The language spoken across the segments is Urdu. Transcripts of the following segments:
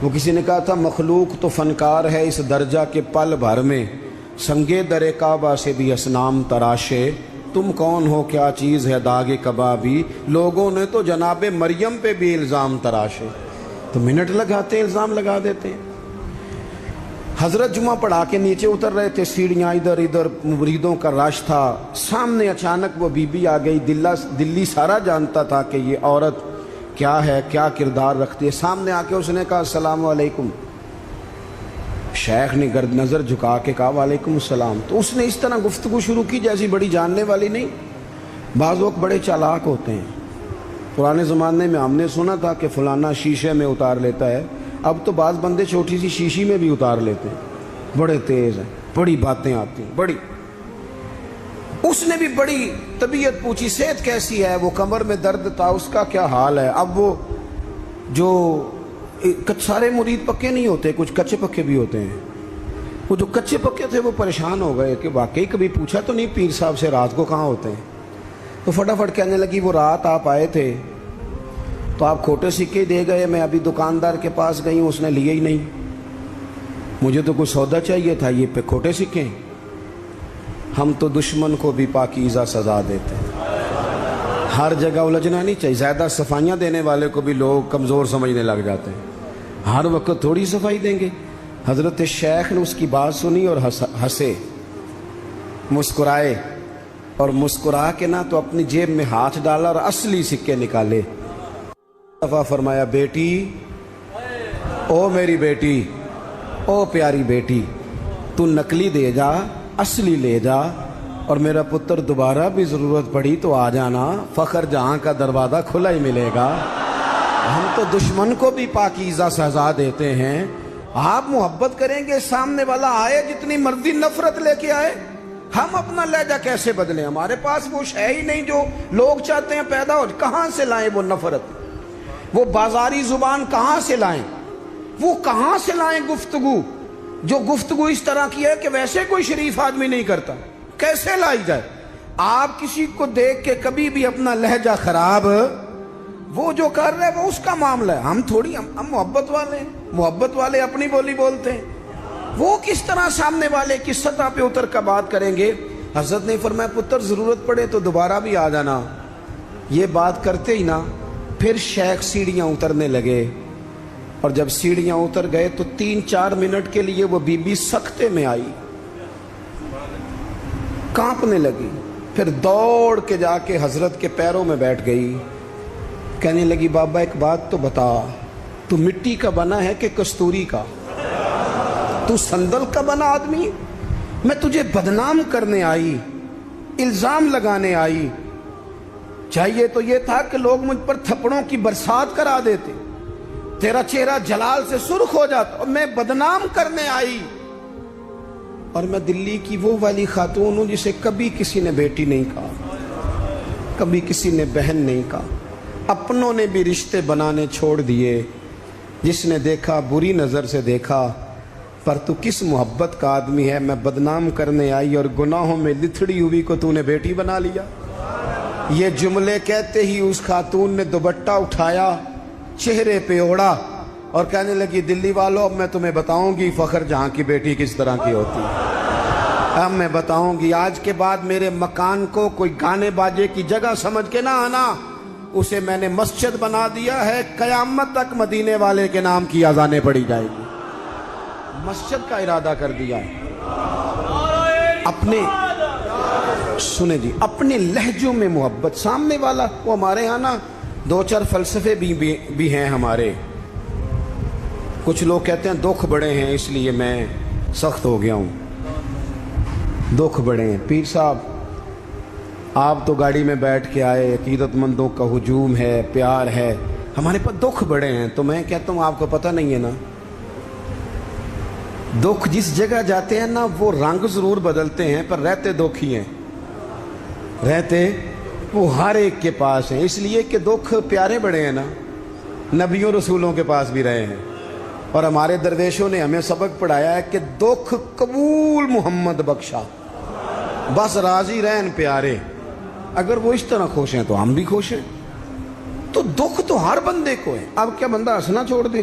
وہ کسی نے کہا تھا مخلوق تو فنکار ہے اس درجہ کے پل بھر میں، سنگے در کعبہ سے بھی اصنام تراشے، تم کون ہو کیا چیز ہے داغ کبابی، لوگوں نے تو جناب مریم پہ بھی الزام تراشے۔ تو منٹ لگاتے الزام لگا دیتے ہیں۔ حضرت جمعہ پڑھا کے نیچے اتر رہے تھے، سیڑھیاں ادھر ادھر، مریدوں کا رش تھا، سامنے اچانک وہ بی بی آ گئی۔ دلی سارا جانتا تھا کہ یہ عورت کیا ہے، کیا کردار رکھتی ہے۔ سامنے آ کے اس نے کہا السلام علیکم۔ شیخ نے گرد نظر جھکا کے کہا وعلیکم السلام۔ تو اس نے اس طرح گفتگو شروع کی جیسی بڑی جاننے والی نہیں۔ بعض لوگ بڑے چالاک ہوتے ہیں۔ پرانے زمانے میں ہم نے سنا تھا کہ فلانا شیشے میں اتار لیتا ہے، اب تو بعض بندے چھوٹی سی شیشی میں بھی اتار لیتے ہیں، بڑے تیز ہیں، بڑی باتیں آتی ہیں بڑی۔ اس نے بھی بڑی طبیعت پوچھی، صحت کیسی ہے، وہ کمر میں درد تھا، اس کا کیا حال ہے۔ اب وہ جو سارے مرید پکے نہیں ہوتے، کچھ کچے پکے بھی ہوتے ہیں، وہ جو کچے پکے تھے وہ پریشان ہو گئے کہ واقعی کبھی پوچھا تو نہیں پیر صاحب سے رات کو کہاں ہوتے ہیں۔ تو فٹافٹ کہنے لگی وہ رات آپ آئے تھے تو آپ کھوٹے سکے دے گئے، میں ابھی دکاندار کے پاس گئی ہوں، اس نے لیے ہی نہیں، مجھے تو کوئی سودا چاہیے تھا، یہ پہ کھوٹے سکے۔ ہم تو دشمن کو بھی پاکیزہ سزا دیتے ہیں، ہر جگہ الجھنا نہیں چاہیے۔ زیادہ صفائیاں دینے والے کو بھی لوگ کمزور سمجھنے لگ جاتے ہیں، ہر وقت تھوڑی صفائی دیں گے۔ حضرت شیخ نے اس کی بات سنی اور ہنسے، مسکرائے، اور مسکرا کے نہ تو اپنی جیب میں ہاتھ ڈالا اور اصلی سکے نکالے۔ دفعہ فرمایا بیٹی، او میری بیٹی، او پیاری بیٹی، تو نقلی دے جا، اصلی لے جا، اور میرا پتر دوبارہ بھی ضرورت پڑی تو آ جانا، فخر جہاں کا دروازہ کھلا ہی ملے گا۔ ہم تو دشمن کو بھی پاکیزہ سزا دیتے ہیں۔ آپ محبت کریں گے، سامنے والا آئے جتنی مرضی نفرت لے کے آئے، ہم اپنا لہجہ کیسے بدلیں؟ ہمارے پاس وہ ہے ہی نہیں جو لوگ چاہتے ہیں پیدا ہو۔ کہاں سے لائیں وہ نفرت، وہ بازاری زبان کہاں سے لائیں، وہ کہاں سے لائیں گفتگو جو گفتگو اس طرح کی ہے کہ ویسے کوئی شریف آدمی نہیں کرتا، کیسے لائی جائے؟ آپ کسی کو دیکھ کے کبھی بھی اپنا لہجہ خراب، وہ جو کر رہے وہ اس کا معاملہ ہے، ہم تھوڑی، ہم محبت والے ہیں، محبت والے اپنی بولی بولتے ہیں۔ وہ کس طرح سامنے والے کی سطح پہ اتر کر بات کریں گے؟ حضرت نے فرمایا پتر ضرورت پڑے تو دوبارہ بھی آ جانا۔ یہ بات کرتے ہی نا پھر شیخ سیڑھیاں اترنے لگے، اور جب سیڑھیاں اتر گئے تو 3-4 منٹ کے لیے وہ بی بی سکتے میں آئی، کانپنے لگی، پھر دوڑ کے جا کے حضرت کے پیروں میں بیٹھ گئی، کہنے لگی بابا ایک بات تو بتا، تو مٹی کا بنا ہے کہ کستوری کا؟ تو سندل کا بنا آدمی؟ میں تجھے بدنام کرنے آئی، الزام لگانے آئی، چاہیے تو یہ تھا کہ لوگ مجھ پر تھپڑوں کی برسات کرا دیتے، تیرا چہرہ جلال سے سرخ ہو جاتا، اور میں بدنام کرنے آئی۔ اور میں دلی کی وہ والی خاتون ہوں جسے کبھی کسی نے بیٹی نہیں کہا، کبھی کسی نے بہن نہیں کہا، اپنوں نے بھی رشتے بنانے چھوڑ دیے، جس نے دیکھا بری نظر سے دیکھا، پر تو کس محبت کا آدمی ہے، میں بدنام کرنے آئی اور گناہوں میں لتھڑی ہوئی کو تو نے بیٹی بنا لیا۔ یہ جملے کہتے ہی اس خاتون نے دوپٹہ اٹھایا، چہرے پہ اوڑا، اور کہنے لگی دلی والوں اب میں تمہیں بتاؤں گی فخر جہاں کی بیٹی کس طرح کی ہوتی ہے، اب میں بتاؤں گی۔ آج کے بعد میرے مکان کو کوئی گانے باجے کی جگہ سمجھ کے نہ آنا، اسے میں نے مسجد بنا دیا ہے، قیامت تک مدینے والے کے نام کی اذانیں پڑھی جائے گی، مسجد کا ارادہ کر دیا ہے۔ اپنے سنیں جی، اپنے لہجوں میں محبت، سامنے والا وہ ہمارے ہاں نا 2-4 فلسفے بھی ہیں ہمارے۔ کچھ لوگ کہتے ہیں دکھ بڑے ہیں اس لیے میں سخت ہو گیا ہوں، دکھ بڑے ہیں۔ پیر صاحب آپ تو گاڑی میں بیٹھ کے آئے، عقیدت مندوں کا ہجوم ہے، پیار ہے، ہمارے پاس دکھ بڑے ہیں، تو میں کہتا ہوں آپ کو پتہ نہیں ہے نا، دکھ جس جگہ جاتے ہیں نا وہ رنگ ضرور بدلتے ہیں پر رہتے دکھ ہی ہیں، رہتے وہ ہر ایک کے پاس ہیں، اس لیے کہ دکھ پیارے بڑے ہیں نا، نبیوں رسولوں کے پاس بھی رہے ہیں، اور ہمارے درویشوں نے ہمیں سبق پڑھایا ہے کہ دکھ قبول محمد بخشا، بس راضی رہن پیارے، اگر وہ اس طرح خوش ہیں تو ہم بھی خوش ہیں۔ تو دکھ تو ہر بندے کو ہے، اب کیا بندہ ہنسنا چھوڑ دے؟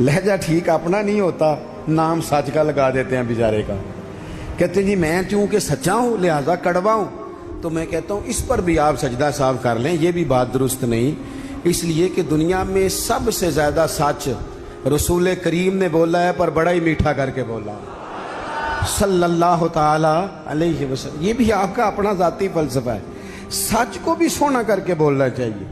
لہجہ ٹھیک اپنا نہیں ہوتا، نام سچ کا لگا دیتے ہیں بیچارے کا. کہتے ہیں جی میں چونکہ سچا ہوں لہذا کڑوا ہوں. تو میں کہتا ہوں اس پر بھی آپ سجدہ صاحب کر لیں، یہ بھی بات درست نہیں. اس لیے کہ دنیا میں سب سے زیادہ سچ رسول کریم نے بولا ہے، پر بڑا ہی میٹھا کر کے بولا صلی اللہ تعالی علیہ وسلم. یہ بھی آپ کا اپنا ذاتی فلسفہ ہے. سچ کو بھی سونا کر کے بولنا چاہیے،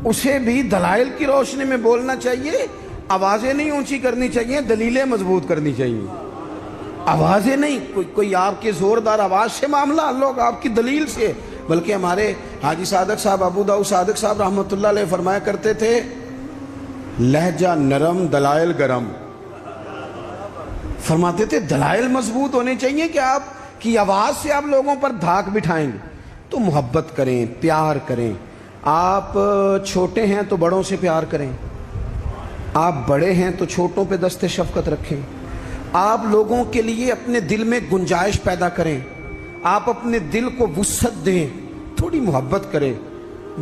اسے بھی دلائل کی روشنی میں بولنا چاہیے. آوازیں نہیں اونچی کرنی چاہیے، دلیلیں مضبوط کرنی چاہیے. آوازیں نہیں، کوئی آپ کے زوردار آواز سے معاملہ، لوگ آپ کی دلیل سے. بلکہ ہمارے حاجی صادق صاحب، ابو داؤد صادق صاحب رحمۃ اللہ علیہ فرمایا کرتے تھے لہجہ نرم دلائل گرم. فرماتے تھے دلائل مضبوط ہونے چاہیے کہ آپ کی آواز سے آپ لوگوں پر دھاک بٹھائیں گے. تو محبت کریں، پیار کریں. آپ چھوٹے ہیں تو بڑوں سے پیار کریں، آپ بڑے ہیں تو چھوٹوں پہ دست شفقت رکھیں. آپ لوگوں کے لیے اپنے دل میں گنجائش پیدا کریں، آپ اپنے دل کو وسعت دیں، تھوڑی محبت کریں.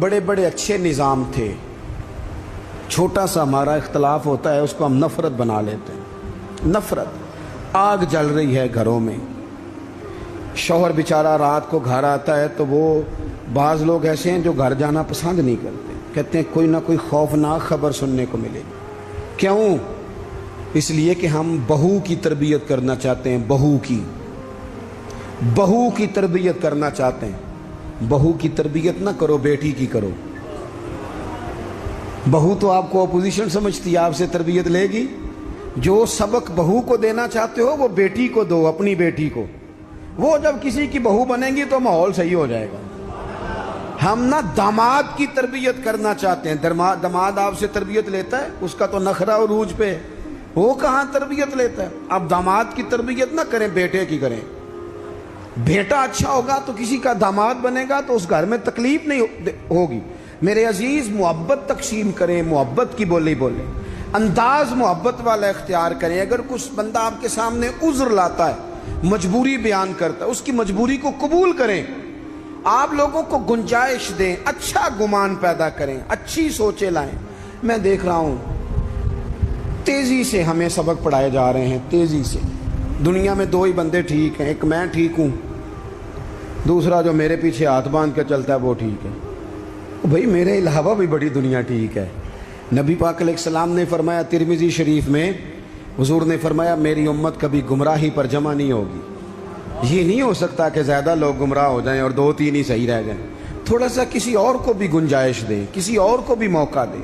بڑے بڑے اچھے نظام تھے، چھوٹا سا ہمارا اختلاف ہوتا ہے اس کو ہم نفرت بنا لیتے ہیں. نفرت. آگ جل رہی ہے گھروں میں، شوہر بیچارہ رات کو گھر آتا ہے تو وہ بعض لوگ ایسے ہیں جو گھر جانا پسند نہیں کرتے، کہتے ہیں کوئی نہ کوئی خوفناک خبر سننے کو ملے گی. کیوں؟ اس لیے کہ ہم بہو کی تربیت کرنا چاہتے ہیں. بہو کی تربیت کرنا چاہتے ہیں. بہو کی تربیت نہ کرو، بیٹی کی کرو. بہو تو آپ کو اپوزیشن سمجھتی ہے، آپ سے تربیت لے گی. جو سبق بہو کو دینا چاہتے ہو وہ بیٹی کو دو، اپنی بیٹی کو. وہ جب کسی کی بہو بنے گی تو ماحول صحیح ہو جائے گا. ہم نہ داماد کی تربیت کرنا چاہتے ہیں. داماد آپ سے تربیت لیتا ہے، اس کا تو نخرہ عروج پہ، وہ کہاں تربیت لیتا ہے. آپ داماد کی تربیت نہ کریں، بیٹے کی کریں. بیٹا اچھا ہوگا تو کسی کا داماد بنے گا تو اس گھر میں تکلیف نہیں ہوگی. میرے عزیز محبت تقسیم کریں، محبت کی بولی بولیں، انداز محبت والا اختیار کریں. اگر کچھ بندہ آپ کے سامنے عذر لاتا ہے، مجبوری بیان کرتا ہے، اس کی مجبوری کو قبول کریں. آپ لوگوں کو گنجائش دیں، اچھا گمان پیدا کریں، اچھی سوچیں لائیں. میں دیکھ رہا ہوں تیزی سے ہمیں سبق پڑھائے جا رہے ہیں، تیزی سے. دنیا میں دو ہی بندے ٹھیک ہیں، ایک میں ٹھیک ہوں، دوسرا جو میرے پیچھے ہاتھ باندھ کے چلتا ہے وہ ٹھیک ہے. بھئی میرے علاوہ بھی بڑی دنیا ٹھیک ہے. نبی پاک علیہ السلام نے فرمایا ترمذی شریف میں، حضور نے فرمایا میری امت کبھی گمراہی پر جمع نہیں ہوگی. یہ نہیں ہو سکتا کہ زیادہ لوگ گمراہ ہو جائیں اور 2-3 ہی صحیح رہ جائیں. تھوڑا سا کسی اور کو بھی گنجائش دیں، کسی اور کو بھی موقع دیں،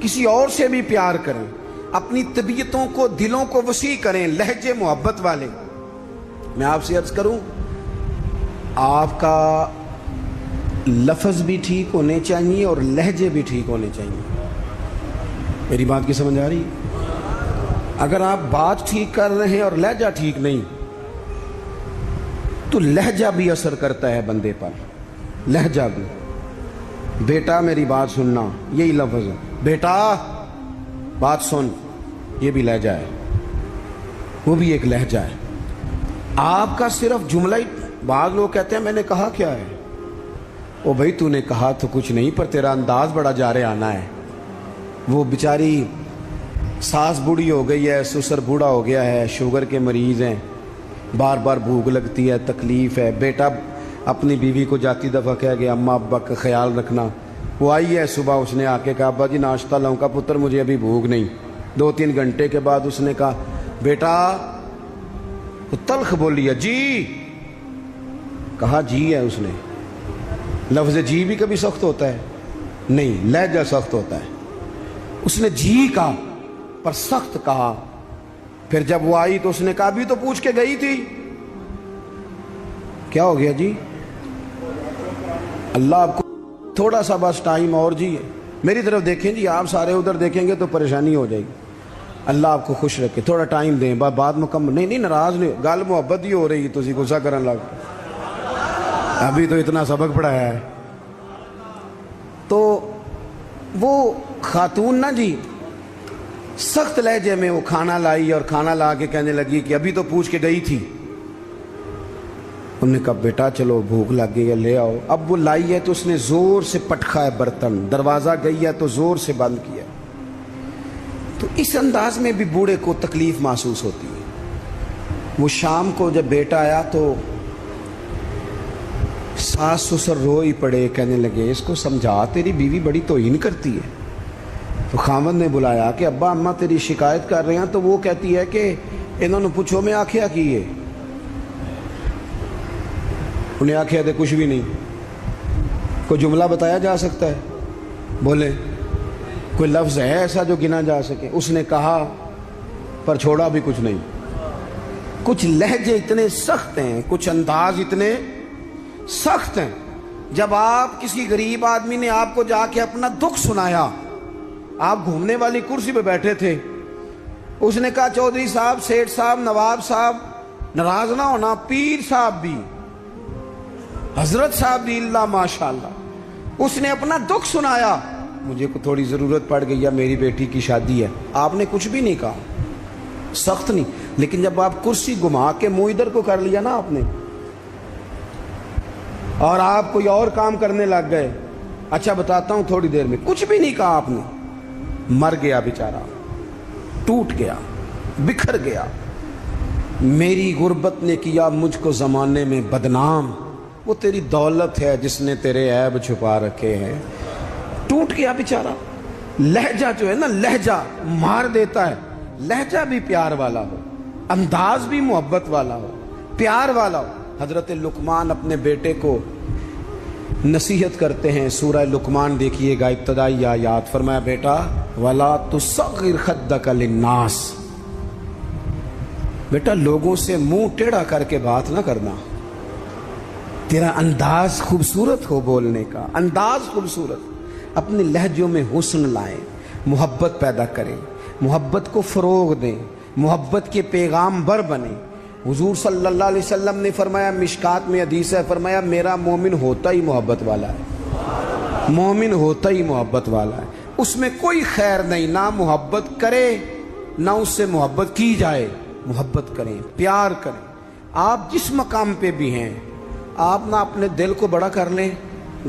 کسی اور سے بھی پیار کریں. اپنی طبیعتوں کو، دلوں کو وسیع کریں، لہجے محبت والے. میں آپ سے عرض کروں، آپ کا لفظ بھی ٹھیک ہونے چاہیے اور لہجے بھی ٹھیک ہونے چاہیے. میری بات کی سمجھ آ رہی ہے؟ اگر آپ بات ٹھیک کر رہے ہیں اور لہجہ ٹھیک نہیں تو لہجہ بھی اثر کرتا ہے بندے پر. لہجہ بھی. بیٹا میری بات سننا، یہی لفظ ہے. بیٹا بات سن، یہ بھی لہجہ ہے، وہ بھی ایک لہجہ ہے. آپ کا صرف جملہ ہی، بعض لوگ کہتے ہیں میں نے کہا کیا ہے. او بھائی تو نے کہا تو کچھ نہیں، پر تیرا انداز بڑا جارے آنا ہے. وہ بیچاری ساس بوڑھی ہو گئی ہے، سسر بوڑھا ہو گیا ہے، شوگر کے مریض ہیں، بار بار بھوک لگتی ہے، تکلیف ہے. بیٹا اپنی بیوی کو جاتی دفعہ کہہ گیا اماں ابا کا خیال رکھنا. وہ آئی ہے صبح، اس نے آ کے کہا ابا جی ناشتہ لاؤں؟ کا پتر مجھے ابھی بھوک نہیں. 2-3 گھنٹے کے بعد اس نے کہا بیٹا، تلخ بولی ہے جی، کہا جی ہے اس نے. لفظ جی بھی کبھی سخت ہوتا ہے؟ نہیں، لہجہ سخت ہوتا ہے. اس نے جی کہا پر سخت کہا. پھر جب وہ آئی تو اس نے کہا بھی تو پوچھ کے گئی تھی. کیا ہو گیا جی؟ اللہ آپ کو تھوڑا سا بس ٹائم اور جی ہے. میری طرف دیکھیں جی، آپ سارے ادھر دیکھیں گے تو پریشانی ہو جائے گی. اللہ آپ کو خوش رکھے، تھوڑا ٹائم دیں، بات مکمل. نہیں ناراض نہیں، گل محبت ہی ہو رہی، تسی غصہ کرن لگ. ابھی تو اتنا سبق پڑھایا ہے. تو وہ خاتون نا جی سخت لہجے میں وہ کھانا لائی اور کھانا لا کے کہنے لگی کہ ابھی تو پوچھ کے گئی تھی. انہوں نے کہا بیٹا چلو بھوک لگ گئی ہے لے آؤ. اب وہ لائی ہے تو اس نے زور سے پٹکا ہے برتن، دروازہ گئی ہے تو زور سے بند کیا. تو اس انداز میں بھی بوڑھے کو تکلیف محسوس ہوتی ہے. وہ شام کو جب بیٹا آیا تو ساس سسر رو ہی پڑے, کہنے لگے اس کو سمجھا, تیری بیوی بڑی توہین کرتی ہے. تو خاوند نے بلایا کہ ابا اماں تیری شکایت کر رہے ہیں. تو وہ کہتی ہے کہ انہوں نے پوچھو میں آخیا کی ہے. انہیں آخیا تھے کچھ بھی نہیں. کوئی جملہ بتایا جا سکتا ہے؟ بولے کوئی لفظ ہے ایسا جو گنا جا سکے؟ اس نے کہا پر چھوڑا بھی کچھ نہیں. کچھ لہجے اتنے سخت ہیں, کچھ انداز اتنے سخت ہیں. جب آپ کسی غریب آدمی نے آپ کو جا کے اپنا دکھ سنایا, آپ گھومنے والی کرسی پہ بیٹھے تھے, اس نے کہا چودھری صاحب, سیٹھ صاحب, نواب صاحب ناراض نہ ہونا, پیر صاحب بھی, حضرت صاحب بھی, اللہ ماشاءاللہ, اس نے اپنا دکھ سنایا. مجھے کو تھوڑی ضرورت پڑ گئی ہے, میری بیٹی کی شادی ہے. آپ نے کچھ بھی نہیں کہا, سخت نہیں. لیکن جب آپ کرسی گھما کے منہ ادھر کو کر لیا نا آپ نے, اور آپ کوئی اور کام کرنے لگ گئے, اچھا بتاتا ہوں, تھوڑی دیر میں کچھ بھی نہیں کہا آپ نے, مر گیا بیچارہ, ٹوٹ گیا, بکھر گیا. میری غربت نے کیا مجھ کو زمانے میں بدنام, وہ تیری دولت ہے جس نے تیرے عیب چھپا رکھے ہیں. ٹوٹ گیا بیچارہ. لہجہ جو ہے نا, لہجہ مار دیتا ہے. لہجہ بھی پیار والا ہو, انداز بھی محبت والا ہو, پیار والا ہو. حضرت لقمان اپنے بیٹے کو نصیحت کرتے ہیں. سورہ لقمان دیکھیے گا, ابتدائی آیات. فرمایا بیٹا وَلَا تُصَغِّرْ خَدَّكَ لِلنَّاسِ, بیٹا لوگوں سے منہ ٹیڑھا کر کے بات نہ کرنا. تیرا انداز خوبصورت ہو, بولنے کا انداز خوبصورت. اپنے لہجوں میں حسن لائیں, محبت پیدا کریں, محبت کو فروغ دیں, محبت کے پیغام بر بنیں. حضور صلی اللہ علیہ وسلم نے فرمایا, مشکات میں حدیث ہے, فرمایا میرا مومن ہوتا ہی محبت والا ہے. مومن ہوتا ہی محبت والا ہے. اس میں کوئی خیر نہیں, نہ محبت کرے نہ اس سے محبت کی جائے. محبت کریں, پیار کریں. آپ جس مقام پہ بھی ہیں, آپ نہ اپنے دل کو بڑا کر لیں,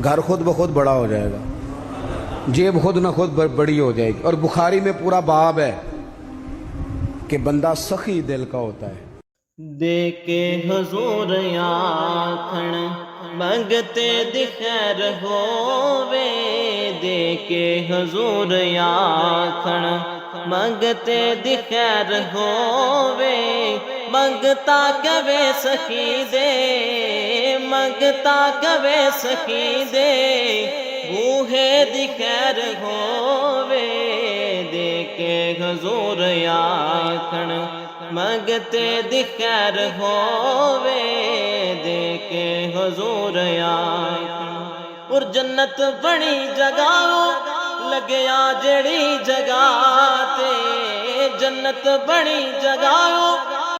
گھر خود بخود بڑا ہو جائے گا, جیب خود نہ خود بڑی ہو جائے گی. اور بخاری میں پورا باب ہے کہ بندہ سخی دل کا ہوتا ہے. دے کے حضور آکھن منگتے دی خیر ہووے, دے کے حضور آکھن منگتے دی خیر ہووے. منگتا کبے سخی دے, منگتا کبے سخی دے, بوہے دی خیر ہووے. دے کے حضور آکھن منگتے دی خیر ہووے, دے کے حضور آکھن. اور جنت بنی جگہ لگیا جڑی جگہ تے, جنت بنی جگہ